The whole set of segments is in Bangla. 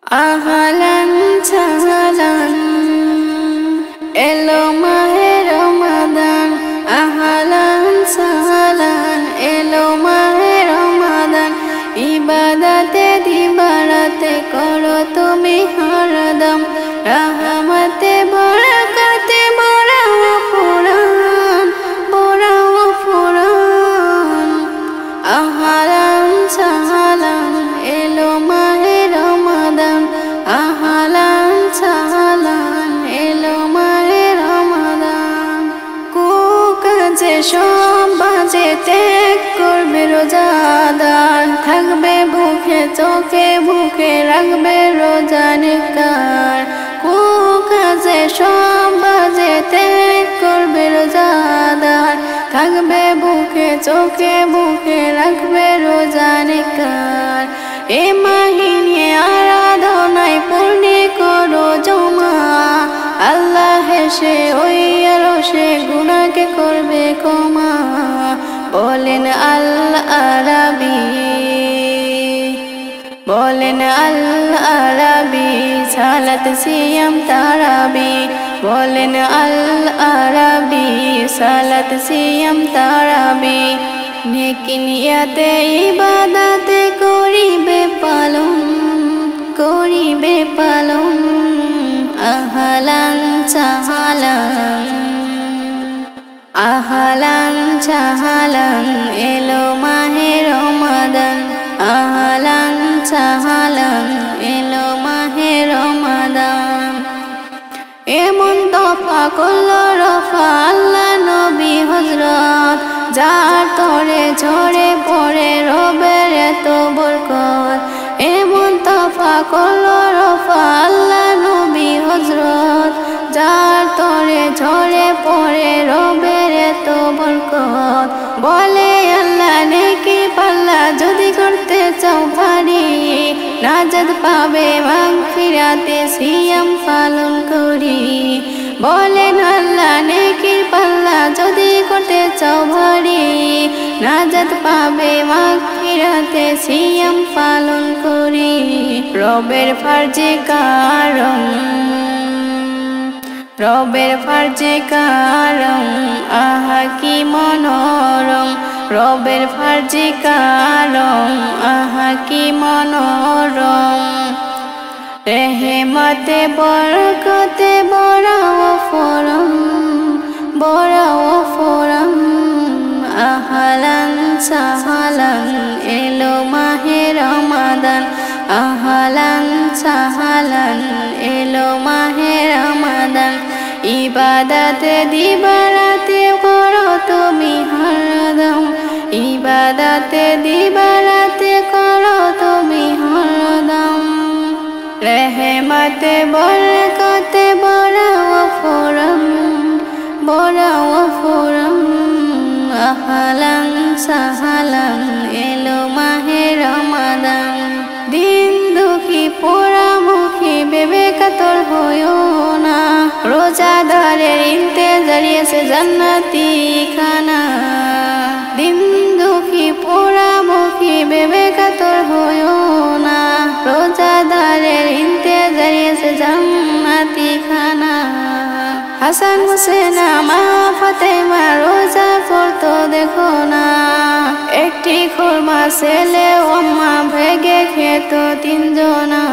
আহলান সাহলান এলো মাহে রমাদান, আহলান সাহলান এলো মাহে রমাদান। ইবাদতে দিবারাতে করো তুমি হরদম, রহমতে বরকতে বড়াও ফুরান, বড়াও ফুরান। আহলান সাহলান এলো মাহে রমাদান, আহলান সাহলান এলো মাহে রমাদান। কুকাজে সব বাজে ত্যাগ করবে রোজাদার, থাকবে ভুখে চোখে ভুখে রাখবে রোজা নিকার। কুকাজে সব বাজে ত্যাগ করবে রোজাদার, থাকবে বুকে চোখে বুকে রাখবে রোজা নিকার। এ মাহিনে আরাধনায় পূর্ণে করো জমা, আল্লাহ হেসে ওই আরশে গুনাহকে করবে ক্ষমা। বলেন আল আরাবী, বলেন আল আরাবী সালাত সিয়াম তারাবি। বলেন আল আরাবী সালাত সিয়াম তারাবি। নেকি নিয়াতে ইবাদতে করিবে পালন, করিবে পালন। আহলান সাহলান, আহলান সাহলান এলো মাহে রমাদান, আহলান সাহলান এলো মাহে রমাদান। এমন তফা করলো রফা আল্লাহ নবী হযরত, যার তরে ঝরে পড়ে রবের এত বরকত। এমন তফা করলো রফা আল্লাহ নবী হযরত, যার তরে ঝরে পড়ে রবের এত বরকত। বলে আল্লাহ নেকি পাল্লা যদি করতে চাও ভারী, নাজাত পাবে মাগফিরাতে সিয়াম পালন করি। বলেন আল্লাহ নেকির পাল্লা যদি করতে চাও ভারী, নাজাত পাবে মাগফিরাতে সিয়াম পালন করি। রবের ফারজে কারম, রবের ফারজে কারম আহা কি মনোরম। রবের ফারজে কারম আহা কি মনোরম। রেহমতে বরকতে বড়াও ফরম, বড়াও ফরম। আহলান সাহলান এলো মাহে রমাদান, আহলান সাহলান এলো মাহে রমাদান। ইবাদতে দিবারাতে করো তুমি হরদম, ইবাদতে দিবারাতে করো তুমি হরদম। রেহমতে বরকতে বড়াও ফরম, বড়াও ফরম। আহলান সাহলান এলো মাহে রমাদান। দিন দুঃখী পোড়ামুখী ভেবে কাতর হইও না, রোজাদারের ইন্তেজারে আছে জান্নাতি খানা। দিন দুঃখী পোড়ামুখী ভেবে কাতর হইও না, রোজাদারের ইন্তেজারে আছে জান্নাতি খানা। হাসান হোসেন মা ফাতেমা রোজা করতো দেখো না, একটি খুরমা ছেলে আম্মা ভেগে খেত তিনজনা।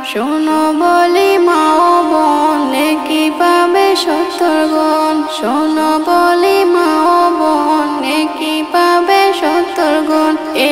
শোনো বলি মা ও বোন নেকি পাবে 70 গুণ, শোনো বলি মা ও বোন নেকি পাবে 70 গুণ। এ